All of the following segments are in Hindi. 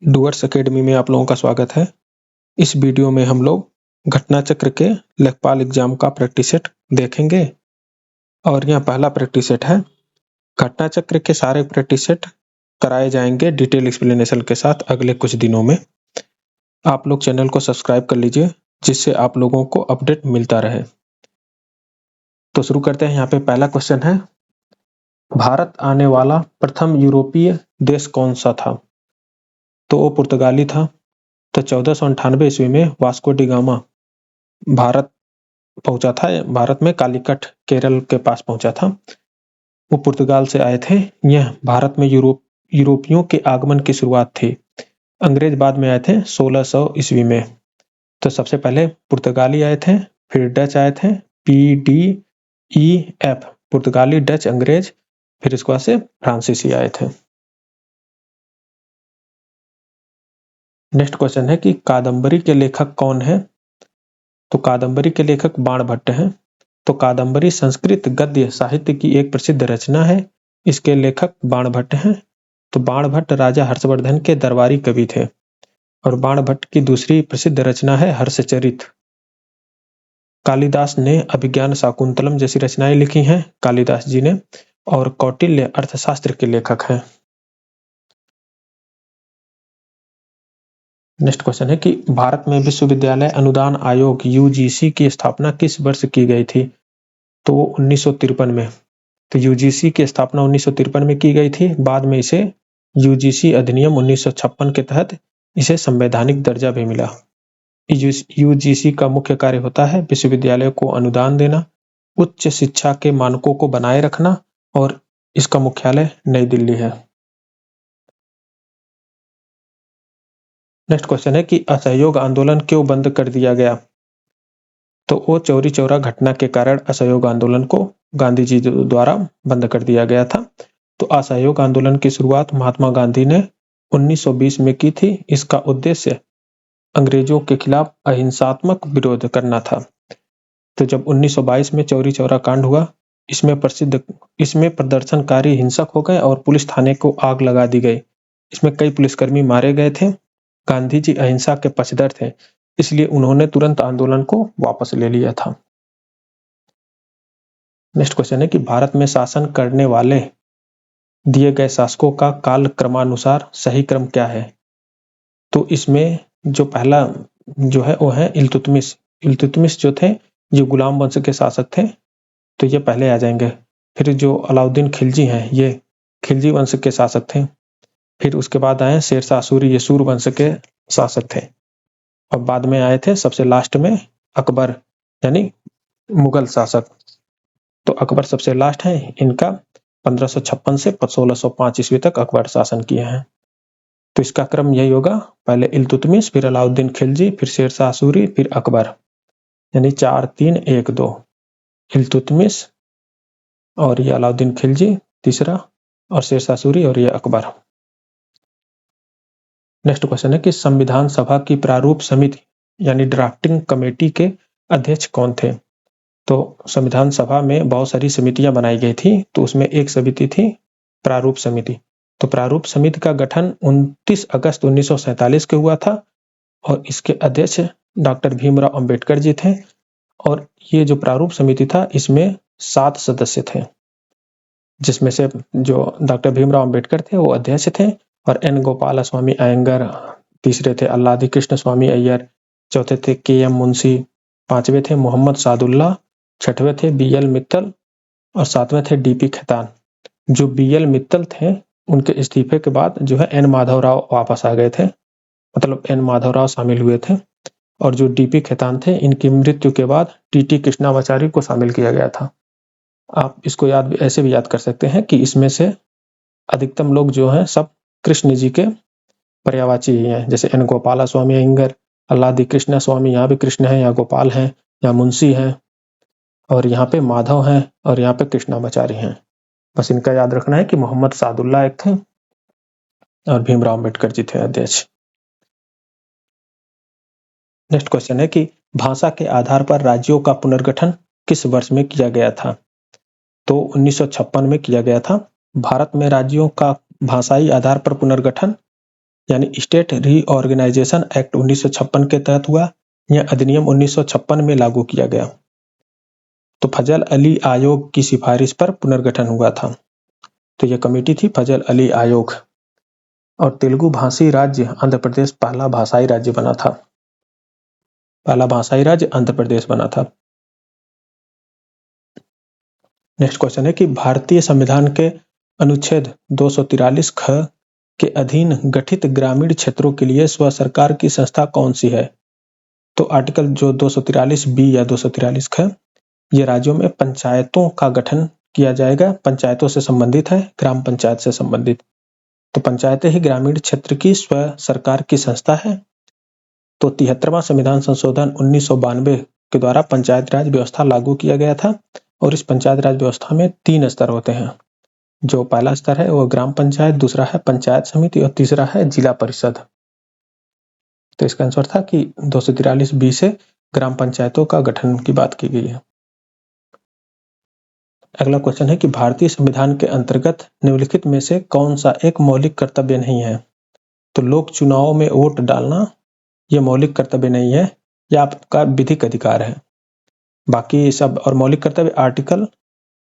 डूअर्स अकेडमी में आप लोगों का स्वागत है। इस वीडियो में हम लोग घटना चक्र के लेखपाल एग्जाम का प्रैक्टिस सेट देखेंगे और यह पहला प्रैक्टिस सेट है। घटना चक्र के सारे प्रैक्टिस सेट कराए जाएंगे डिटेल एक्सप्लेनेशन के साथ अगले कुछ दिनों में। आप लोग चैनल को सब्सक्राइब कर लीजिए जिससे आप लोगों को अपडेट मिलता रहे। तो शुरू करते हैं। यहाँ पे पहला क्वेश्चन है, भारत आने वाला प्रथम यूरोपीय देश कौन सा था? तो वो पुर्तगाली था। तो 1498 ईस्वी में वास्को डी गामा भारत पहुंचा था। भारत में कालीकट केरल के पास पहुंचा था। वो पुर्तगाल से आए थे। यह भारत में यूरोपियों के आगमन की शुरुआत थी। अंग्रेज बाद में आए थे 1600 ईस्वी में। तो सबसे पहले पुर्तगाली आए थे, फिर डच आए थे, PDEF पुर्तगाली, डच, अंग्रेज, फिर इसके बाद से फ्रांसीसी आए थे। नेक्स्ट क्वेश्चन है कि कादम्बरी के लेखक कौन है? तो कादम्बरी के लेखक बाणभट्ट हैं। तो कादम्बरी संस्कृत गद्य साहित्य की एक प्रसिद्ध रचना है। इसके लेखक बाणभट्ट हैं। तो बाणभट्ट राजा हर्षवर्धन के दरबारी कवि थे और बाणभट्ट की दूसरी प्रसिद्ध रचना है हर्षचरित। कालिदास ने अभिज्ञान शाकुंतलम जैसी रचनाएं लिखी हैं कालिदास जी ने, और कौटिल्य अर्थशास्त्र के लेखक हैं। नेक्स्ट क्वेश्चन है कि भारत में विश्वविद्यालय अनुदान आयोग UGC की स्थापना किस वर्ष की गई थी? तो 1953 में। तो UGC की स्थापना 1953 में की गई थी। बाद में इसे UGC अधिनियम 1956 के तहत इसे संवैधानिक दर्जा भी मिला। UGC का मुख्य कार्य होता है विश्वविद्यालय को अनुदान देना, उच्च शिक्षा के मानकों को बनाए रखना, और इसका मुख्यालय नई दिल्ली है। नेक्स्ट क्वेश्चन है कि असहयोग आंदोलन क्यों बंद कर दिया गया? तो वो चौरी चौरा घटना के कारण असहयोग आंदोलन को गांधी जी द्वारा बंद कर दिया गया था। तो असहयोग आंदोलन की शुरुआत महात्मा गांधी ने 1920 में की थी। इसका उद्देश्य अंग्रेजों के खिलाफ अहिंसात्मक विरोध करना था। तो जब 1922 में चौरी चौरा कांड हुआ, इसमें प्रदर्शनकारी हिंसक हो गए और पुलिस थाने को आग लगा दी गई। इसमें कई पुलिसकर्मी मारे गए थे। गांधी जी अहिंसा के पक्षधर थे, इसलिए उन्होंने तुरंत आंदोलन को वापस ले लिया था। नेक्स्ट क्वेश्चन है कि भारत में शासन करने वाले दिए गए शासकों का काल क्रमानुसार सही क्रम क्या है? तो इसमें जो पहला जो है वो है इल्तुतमिश। इल्तुतमिश जो थे ये गुलाम वंश के शासक थे, तो ये पहले आ जाएंगे। फिर जो अलाउद्दीन खिलजी हैं ये खिलजी वंश के शासक थे। फिर उसके बाद आए शेरशाह सूरी, ये सूर वंश के शासक थे। और बाद में आए थे सबसे लास्ट में अकबर यानी मुगल शासक। तो अकबर सबसे लास्ट है। इनका 1556 से 1605 ईस्वी तक अकबर शासन किए हैं। तो इसका क्रम यही होगा, पहले इल्तुतमिश, फिर अलाउद्दीन खिलजी, फिर शेरशाह सूरी, फिर अकबर, यानी 4 3 1 2। इल्तुतमिश और ये अलाउद्दीन खिलजी तीसरा, और शेरशाह सूरी, और ये अकबर। नेक्स्ट क्वेश्चन है कि संविधान सभा की प्रारूप समिति यानी ड्राफ्टिंग कमेटी के अध्यक्ष कौन थे? तो संविधान सभा में बहुत सारी समितियां बनाई गई थी, तो उसमें एक समिति थी प्रारूप समिति। तो प्रारूप समिति का गठन 29 अगस्त 1947 को हुआ था और इसके अध्यक्ष डॉक्टर भीमराव अंबेडकर जी थे। और ये जो प्रारूप समिति था इसमें 7 सदस्य थे, जिसमें से जो डॉक्टर भीमराव अंबेडकर थे वो अध्यक्ष थे, और N गोपाल स्वामी अयंगर तीसरे थे, अल्लादी कृष्ण स्वामी अय्यर चौथे थे, KM मुंशी पांचवे थे, मोहम्मद सादुल्ला छठवें थे, BL मित्तल और सातवें थे DP खेतान। जो BL मित्तल थे उनके इस्तीफे के बाद जो है N माधवराव वापस आ गए थे, मतलब N माधवराव शामिल हुए थे। और जो DP खेतान थे इनकी मृत्यु के बाद TT कृष्णामाचारी को शामिल किया गया था। आप इसको ऐसे भी याद कर सकते हैं कि इसमें से अधिकतम लोग जो हैं सब कृष्ण जी के पर्यायवाची ही हैं, जैसे N गोपाल स्वामी अयंगर, अल्लादी कृष्ण स्वामी, यहाँ भी कृष्ण है, यहाँ गोपाल हैं, यहाँ मुंशी हैं, और यहाँ पे माधव हैं, और यहाँ पे कृष्णामाचारी हैं। बस इनका याद रखना है कि मोहम्मद सादुल्ला एक थे और भीमराव अंबेडकर जी थे अध्यक्ष। नेक्स्ट क्वेश्चन है कि भाषा के आधार पर राज्यों का पुनर्गठन किस वर्ष में किया गया था? तो 1956 में किया गया था। भारत में राज्यों का भाषाई आधार पर पुनर्गठन यानी स्टेट रीऑर्गेनाइजेशन एक्ट 1956 के तहत हुआ, यह अधिनियम 1956 में लागू किया गया। तो फजल अली आयोग की सिफारिश पर पुनर्गठन हुआ था। तो यह कमेटी थी फजल अली आयोग। और तेलुगु भाषी राज्य आंध्र प्रदेश पहला भाषाई राज्य बना था। पहला भाषाई राज्य आंध्र प्रदेश बना था। नेक्स्ट क्वेश्चन है कि भारतीय संविधान के अनुच्छेद 243 ख के अधीन गठित ग्रामीण क्षेत्रों के लिए स्व सरकार की संस्था कौन सी है? तो आर्टिकल जो 243 बी या 243 ख, ये राज्यों में पंचायतों का गठन किया जाएगा। पंचायतों से संबंधित है, ग्राम पंचायत से संबंधित। तो पंचायतें ही ग्रामीण क्षेत्र की स्व सरकार की संस्था है। तो 73वां संविधान संशोधन 1992 के द्वारा पंचायत राज व्यवस्था लागू किया गया था। और इस पंचायत राज व्यवस्था में 3 स्तर होते हैं। जो पहला स्तर है वो ग्राम पंचायत, दूसरा है पंचायत समिति और तीसरा है जिला परिषद। तो इसका आंसर था कि 243 बी से ग्राम पंचायतों का गठन की बात की गई है। अगला क्वेश्चन है कि भारतीय संविधान के अंतर्गत निम्नलिखित में से कौन सा एक मौलिक कर्तव्य नहीं है? तो लोक चुनावों में वोट डालना यह मौलिक कर्तव्य नहीं है, यह आपका विधिक अधिकार है। बाकी सब और मौलिक कर्तव्य आर्टिकल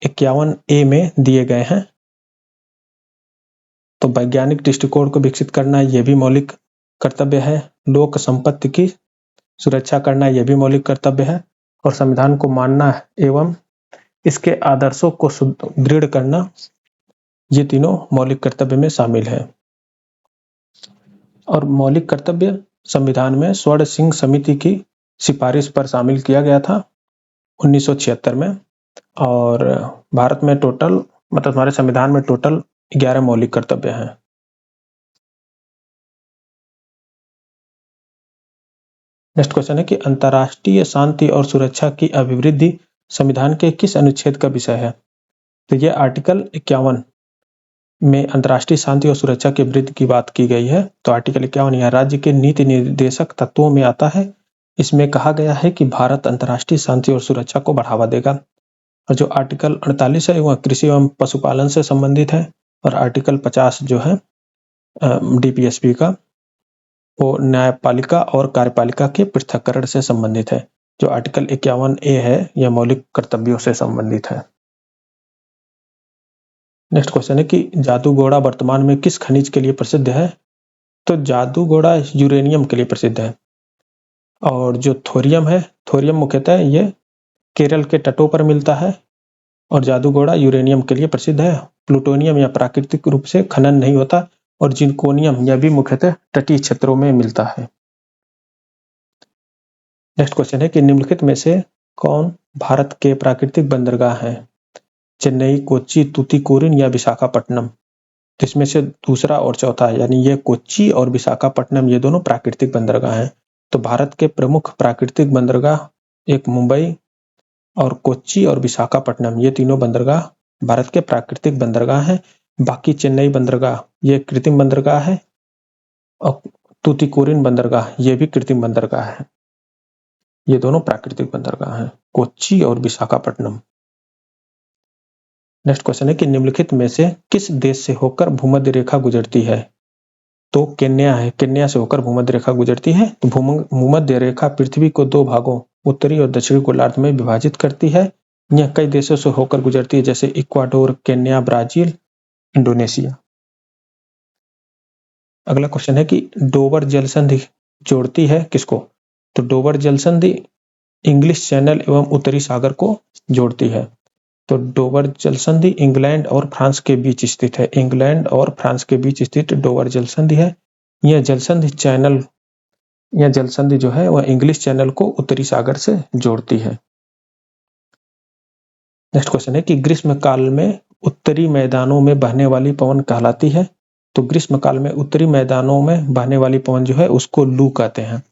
51A में दिए गए हैं। तो वैज्ञानिक दृष्टिकोण को विकसित करना यह भी मौलिक कर्तव्य है। लोक संपत्ति की सुरक्षा करना यह भी मौलिक कर्तव्य है। और संविधान को मानना एवं इसके आदर्शों को सुदृढ़ करना, ये तीनों मौलिक कर्तव्य में शामिल है। और मौलिक कर्तव्य संविधान में स्वर्ण सिंह समिति की सिफारिश पर शामिल किया गया था 1976 में। और भारत में टोटल मतलब हमारे संविधान में टोटल 11 मौलिक कर्तव्य हैं। नेक्स्ट क्वेश्चन है कि अंतर्राष्ट्रीय शांति और सुरक्षा की अभिवृद्धि संविधान के किस अनुच्छेद का विषय है? तो ये आर्टिकल 51 में अंतर्राष्ट्रीय शांति और सुरक्षा की वृद्धि की बात की गई है। तो आर्टिकल 51 यह राज्य के नीति निर्देशक तत्वों में आता है। इसमें कहा गया है कि भारत अंतर्राष्ट्रीय शांति और सुरक्षा को बढ़ावा देगा। और जो आर्टिकल 48 है वह कृषि एवं पशुपालन से संबंधित है। और आर्टिकल 50 जो है DPSP का, वो न्यायपालिका और कार्यपालिका के पृथक्करण से संबंधित है। जो आर्टिकल 51A है यह मौलिक कर्तव्यों से संबंधित है। नेक्स्ट क्वेश्चन है कि जादूगोड़ा वर्तमान में किस खनिज के लिए प्रसिद्ध है? तो जादूगोड़ा यूरेनियम के लिए प्रसिद्ध है। और जो थोरियम है, थोरियम मुख्यतः ये केरल के तटों पर मिलता है। और जादूगोड़ा यूरेनियम के लिए प्रसिद्ध है। प्लूटोनियम या प्राकृतिक रूप से खनन नहीं होता। और जिंकोनियम यह भी मुख्यतः तटीय क्षेत्रों में मिलता है। नेक्स्ट क्वेश्चन है कि निम्नलिखित में से कौन भारत के प्राकृतिक बंदरगाह हैं? चेन्नई, कोच्चि, तूतीकोरिन या विशाखापट्टनम? जिसमें से दूसरा और चौथा है, यानी ये कोच्चि और विशाखापट्टनम ये दोनों प्राकृतिक बंदरगाह हैं। तो भारत के प्रमुख प्राकृतिक बंदरगाह एक मुंबई और कोच्चि और विशाखापट्टनम, ये तीनों बंदरगाह भारत के प्राकृतिक बंदरगाह हैं। बाकी चेन्नई बंदरगाह ये कृत्रिम बंदरगाह है। और तूतीकोरिन बंदरगाह ये भी कृत्रिम बंदरगाह है। ये दोनों प्राकृतिक बंदरगाह हैं, कोच्चि और विशाखापट्टनम। नेक्स्ट क्वेश्चन है कि निम्नलिखित में से किस देश से होकर भूमध्य रेखा गुजरती है? तो केन्या है, केन्या से होकर भूमध्य रेखा गुजरती है। तो भूमध्य रेखा पृथ्वी को 2 भागों उत्तरी और दक्षिणी गोलार्ध में विभाजित करती है। यह कई देशों से होकर गुजरती है, जैसे इक्वाडोर, केन्या, ब्राजील, इंडोनेशिया। अगला क्वेश्चन है कि डोबर जल संधि जोड़ती है किसको? तो डोबर जल संधि इंग्लिश चैनल एवं उत्तरी सागर को जोड़ती है। तो डोबर जल संधि इंग्लैंड और फ्रांस के बीच स्थित है। इंग्लैंड और फ्रांस के बीच स्थित डोबर जल संधि है। यह जल संधि जो है वह इंग्लिश चैनल को उत्तरी सागर से जोड़ती है। नेक्स्ट क्वेश्चन है कि ग्रीष्म काल में उत्तरी मैदानों में बहने वाली पवन कहलाती है। तो ग्रीष्म काल में उत्तरी मैदानों में बहने वाली पवन जो है उसको लू कहते हैं।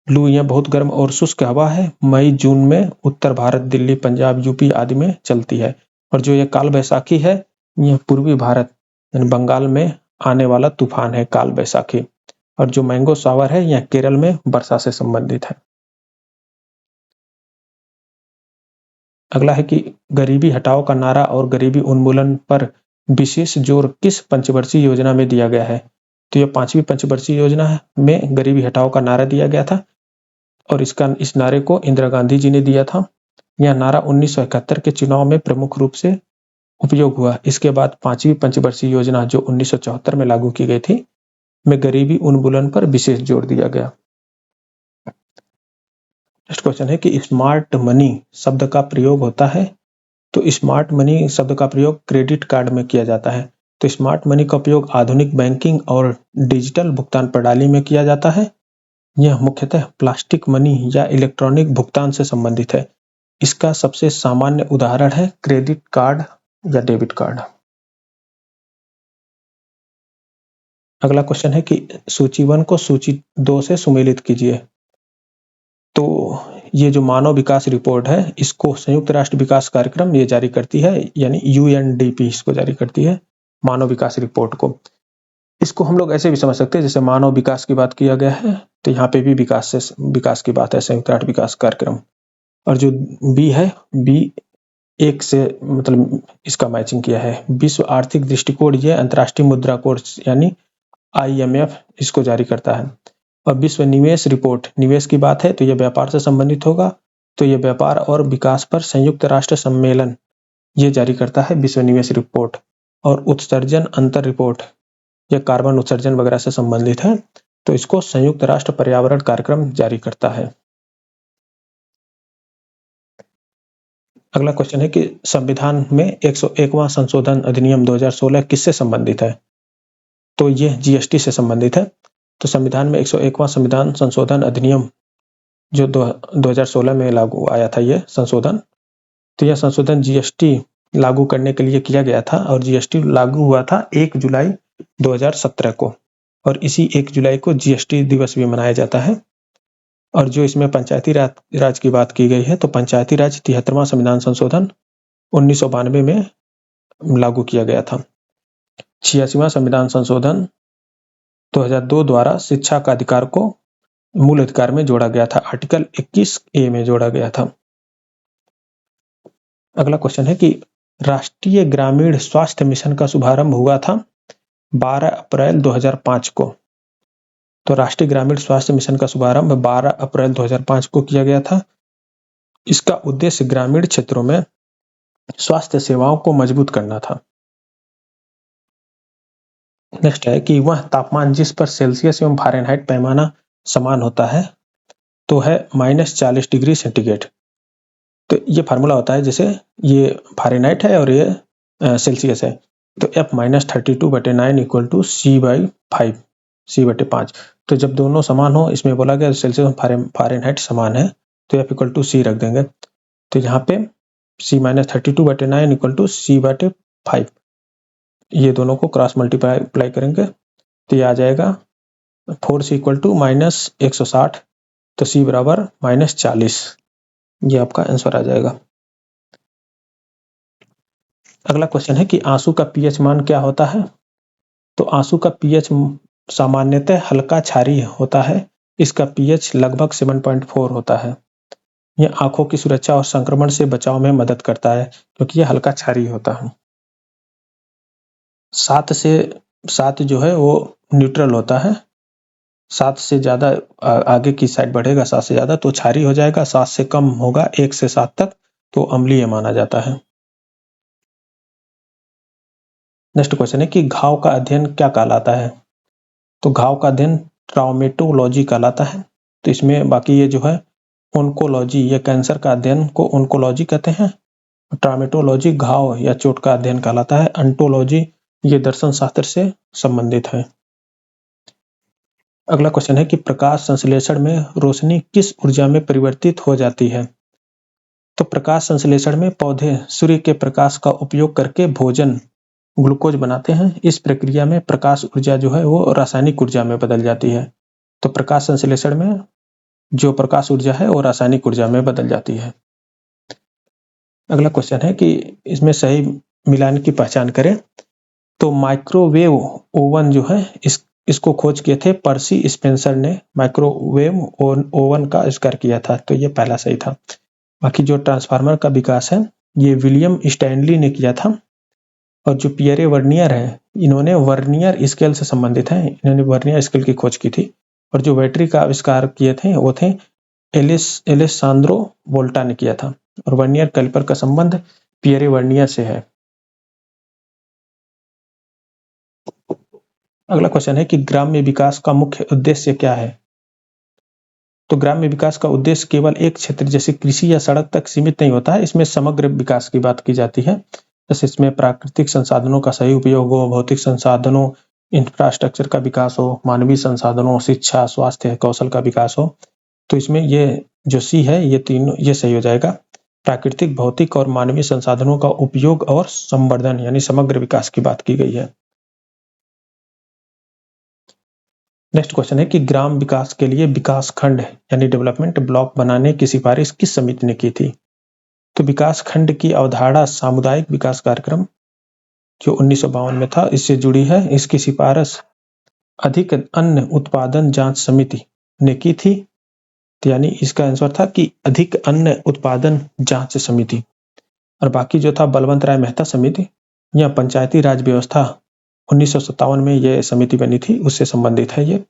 लू यह बहुत गर्म और शुष्क हवा है। मई जून में उत्तर भारत, दिल्ली, पंजाब, यूपी आदि में चलती है। और जो यह काल बैसाखी है यह पूर्वी भारत यानी बंगाल में आने वाला तूफान है काल बैसाखी। और जो मैंगो शावर है यह केरल में वर्षा से संबंधित है। अगला है कि गरीबी हटाओ का नारा और गरीबी उन्मूलन पर विशेष जोर किस पंचवर्षीय योजना में दिया गया है? तो ये 5वीं पंचवर्षीय योजना में गरीबी हटाओ का नारा दिया गया था और इस नारे को इंदिरा गांधी जी ने दिया था। यह नारा 1971 के चुनाव में प्रमुख रूप से उपयोग हुआ। इसके बाद 5वीं पंचवर्षीय योजना जो 1974 में लागू की गई थी में गरीबी उन्मूलन पर विशेष जोर दिया गया। नेक्स्ट क्वेश्चन है कि स्मार्ट मनी शब्द का प्रयोग होता है। तो स्मार्ट मनी शब्द का प्रयोग क्रेडिट कार्ड में किया जाता है। तो स्मार्ट मनी का उपयोग आधुनिक बैंकिंग और डिजिटल भुगतान प्रणाली में किया जाता है। यह मुख्यतः प्लास्टिक मनी या इलेक्ट्रॉनिक भुगतान से संबंधित है। इसका सबसे सामान्य उदाहरण है क्रेडिट कार्ड या डेबिट कार्ड। अगला क्वेश्चन है कि सूची 1 को सूची 2 से सुमेलित कीजिए। तो ये जो मानव विकास रिपोर्ट है इसको संयुक्त राष्ट्र विकास कार्यक्रम ये जारी करती है, यानी यूएनडीपी इसको जारी करती है, मानव विकास रिपोर्ट को। इसको हम लोग ऐसे भी समझ सकते हैं जैसे मानव विकास की बात किया गया है तो यहाँ पे भी विकास की बात है, संयुक्त राष्ट्र विकास कार्यक्रम। और जो बी है, बी 1 से मतलब इसका मैचिंग किया है। विश्व आर्थिक दृष्टिकोण ये अंतर्राष्ट्रीय मुद्रा कोष यानी IMF इसको जारी करता है। और विश्व निवेश रिपोर्ट, निवेश की बात है तो यह व्यापार से संबंधित होगा, तो यह व्यापार और विकास पर संयुक्त राष्ट्र सम्मेलन ये जारी करता है विश्व निवेश रिपोर्ट। और उत्सर्जन अंतर रिपोर्ट यह कार्बन उत्सर्जन वगैरह से संबंधित है, तो इसको संयुक्त राष्ट्र पर्यावरण कार्यक्रम जारी करता है। अगला क्वेश्चन है कि संविधान में 101वां संशोधन अधिनियम 2016 किससे संबंधित है। तो ये GST से संबंधित है। तो संविधान में 101वां संविधान संशोधन अधिनियम जो 2016 में लागू आया था ये संशोधन, तो यह संशोधन GST लागू करने के लिए किया गया था और GST लागू हुआ था 1 जुलाई 2017 को और इसी 1 जुलाई को GST दिवस भी मनाया जाता है। और जो इसमें पंचायती राज की बात की गई है तो पंचायती राज 73वां संविधान संशोधन 1992 में लागू किया गया था। 86वां संविधान संशोधन 2002 द्वारा शिक्षा का अधिकार को मूल अधिकार में जोड़ा गया था, आर्टिकल 21A में जोड़ा गया था। अगला क्वेश्चन है कि राष्ट्रीय ग्रामीण स्वास्थ्य मिशन का शुभारंभ हुआ था 12 अप्रैल 2005 को। तो राष्ट्रीय ग्रामीण स्वास्थ्य मिशन का शुभारंभ 12 अप्रैल 2005 को किया गया था। इसका उद्देश्य ग्रामीण क्षेत्रों में स्वास्थ्य सेवाओं को मजबूत करना था। नेक्स्ट है कि वह तापमान जिस पर सेल्सियस एवं फ़ारेनहाइट पैमाना समान होता है तो है -40 डिग्री सेंटीग्रेड। तो ये फार्मूला होता है, जैसे ये फ़ारेनहाइट है और ये सेल्सियस है, तो F-32/9 = C/5, C/5। तो जब दोनों समान हो, इसमें बोला गया सेल्सियस और फ़ारेनहाइट समान है तो F = C रख देंगे। तो यहाँ पे C-32/9 = C/5, ये दोनों को क्रॉस मल्टीप्लाई करेंगे तो ये आ जाएगा 4C = -160, तो C बराबर -40, ये आपका आंसर आ जाएगा। अगला क्वेश्चन है कि आंसू का pH मान क्या होता है। तो आंसू का pH सामान्यतः हल्का क्षारीय होता है। इसका pH लगभग 7.4 होता है। यह आंखों की सुरक्षा और संक्रमण से बचाव में मदद करता है क्योंकि यह हल्का क्षारीय होता है। 7 जो है वो न्यूट्रल होता है। 7 से ज़्यादा आगे की साइड बढ़ेगा, 7 से ज़्यादा तो क्षारीय हो जाएगा, 7 से कम होगा 1 से 7 तक तो अम्लीय माना जाता है। नेक्स्ट क्वेश्चन है कि घाव का अध्ययन क्या कहलाता है। तो घाव का अध्ययन ट्रॉमेटोलॉजी कहलाता है। तो इसमें बाकी ये जो है ओन्कोलॉजी, ये कैंसर का अध्ययन को ओन्कोलॉजी कहते हैं। ट्रॉमेटोलॉजी घाव या चोट का अध्ययन कहलाता है। एंटोलॉजी ये दर्शन शास्त्र से संबंधित है। अगला क्वेश्चन है कि प्रकाश संश्लेषण में रोशनी किस ऊर्जा में परिवर्तित हो जाती है। तो प्रकाश संश्लेषण में पौधे सूर्य के प्रकाश का उपयोग करके भोजन ग्लूकोज बनाते हैं। इस प्रक्रिया में प्रकाश ऊर्जा जो है वो रासायनिक ऊर्जा में बदल जाती है। तो प्रकाश संश्लेषण में जो प्रकाश ऊर्जा है वो रासायनिक ऊर्जा में बदल जाती है। अगला क्वेश्चन है कि इसमें सही मिलान की पहचान करें। तो माइक्रोवेव ओवन जो है इसको खोज किए थे पर्सी स्पेंसर ने, माइक्रोवेव ओवन का आविष्कार किया था, तो ये पहला सही था। बाकी जो ट्रांसफार्मर का विकास है ये विलियम स्टैनली ने किया था। और जो पियरे वर्नियर है इन्होंने वर्नियर स्केल से संबंधित हैं, इन्होंने वर्नियर स्केल की खोज की थी। और जो बैटरी का आविष्कार किए थे वो थे एलेसांद्रो वोल्टा ने किया था। और वर्नियर कैलिपर का संबंध पियरे वर्नियर से है। अगला क्वेश्चन है कि ग्राम्य विकास का मुख्य उद्देश्य क्या है। तो ग्राम्य विकास का उद्देश्य केवल एक क्षेत्र जैसे कृषि या सड़क तक सीमित नहीं होता है, इसमें समग्र विकास की बात की जाती है। जैसे इसमें प्राकृतिक संसाधनों का सही उपयोग हो, भौतिक संसाधनों इंफ्रास्ट्रक्चर का विकास हो, मानवीय संसाधनों, शिक्षा, स्वास्थ्य, कौशल का विकास हो। तो इसमें ये जो सी है ये तीनों ये सही हो जाएगा। प्राकृतिक, भौतिक और मानवीय संसाधनों का उपयोग और संवर्धन यानी समग्र विकास की बात की गई है। नेक्स्ट क्वेश्चन है कि ग्राम विकास के लिए विकास खंड यानी डेवलपमेंट ब्लॉक बनाने की सिफारिश किस समिति ने की थी। तो विकास खंड की अवधारणा सामुदायिक विकास कार्यक्रम जो 1952 में था इससे जुड़ी है। इसकी सिफारिश अधिक अन्न उत्पादन जांच समिति ने की थी। तो यानी इसका आंसर था कि अधिक अन्न उत्पादन जांच समिति। और बाकी जो था बलवंत राय मेहता समिति या पंचायती राज व्यवस्था 1957 में ये समिति बनी थी, उससे संबंधित है ये।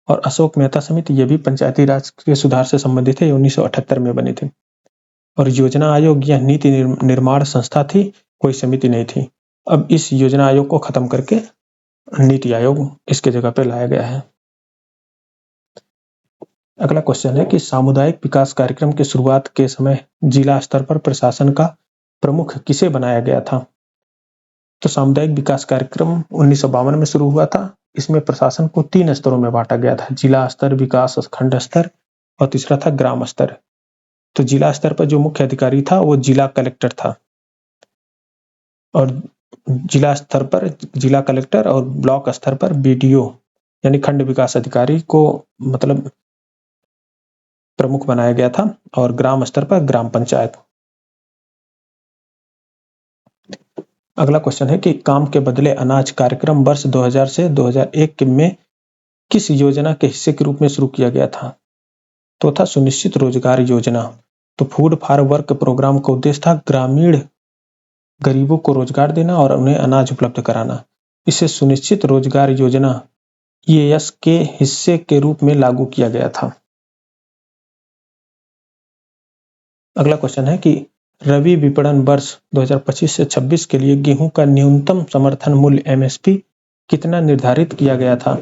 और अशोक मेहता समिति ये भी पंचायती राज के सुधार से संबंधित है, ये 1978 में बनी थी। और योजना आयोग यह नीति निर्माण संस्था थी, कोई समिति नहीं थी। अब इस योजना आयोग को खत्म करके नीति आयोग इसके जगह पर लाया गया है। अगला क्वेश्चन है कि सामुदायिक विकास कार्यक्रम की शुरुआत के समय जिला स्तर पर प्रशासन का प्रमुख किसे बनाया गया था। तो सामुदायिक विकास कार्यक्रम 1952 में शुरू हुआ था। इसमें प्रशासन को 3 स्तरों में बांटा गया था, जिला स्तर, विकास खंड स्तर और तीसरा था ग्राम स्तर। तो जिला स्तर पर जो मुख्य अधिकारी था वो जिला कलेक्टर था। और जिला स्तर पर जिला कलेक्टर और ब्लॉक स्तर पर बीडीओ यानी खंड विकास अधिकारी को मतलब प्रमुख बनाया गया था। और ग्राम स्तर पर ग्राम पंचायत। अगला क्वेश्चन है कि काम के बदले अनाज कार्यक्रम वर्ष 2000 से 2001 में किस योजना के हिस्से के रूप में शुरू किया गया था। तो था सुनिश्चित रोजगार योजना। तो फूड फॉर वर्क प्रोग्राम का उद्देश्य था ग्रामीण गरीबों को रोजगार देना और उन्हें अनाज उपलब्ध कराना। इसे सुनिश्चित रोजगार योजना ईएएस के हिस्से के रूप में लागू किया गया था। अगला क्वेश्चन है कि रबी विपणन वर्ष 2025 से 26 के लिए गेहूं का न्यूनतम समर्थन मूल्य एमएसपी कितना निर्धारित किया गया था।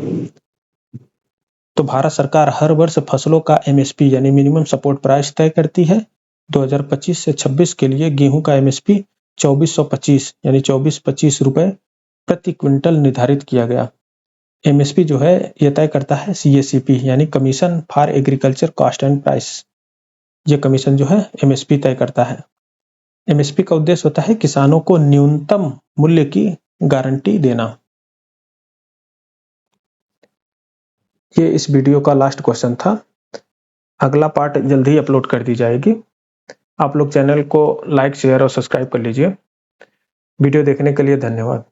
तो भारत सरकार हर वर्ष फसलों का एमएसपी यानी मिनिमम सपोर्ट प्राइस तय करती है। 2025 से 26 के लिए गेहूं का एमएसपी 2425 यानी 2425 रुपए प्रति क्विंटल निर्धारित किया गया। एमएसपी जो है यह तय करता है सीएसीपी यानी commission for agriculture cost and price. ये कमीशन जो है एमएसपी तय करता है। एमएसपी का उद्देश्य होता है किसानों को न्यूनतम मूल्य की गारंटी देना। ये इस वीडियो का लास्ट क्वेश्चन था। अगला पार्ट जल्दी ही अपलोड कर दी जाएगी। आप लोग चैनल को लाइक, शेयर और सब्सक्राइब कर लीजिए। वीडियो देखने के लिए धन्यवाद।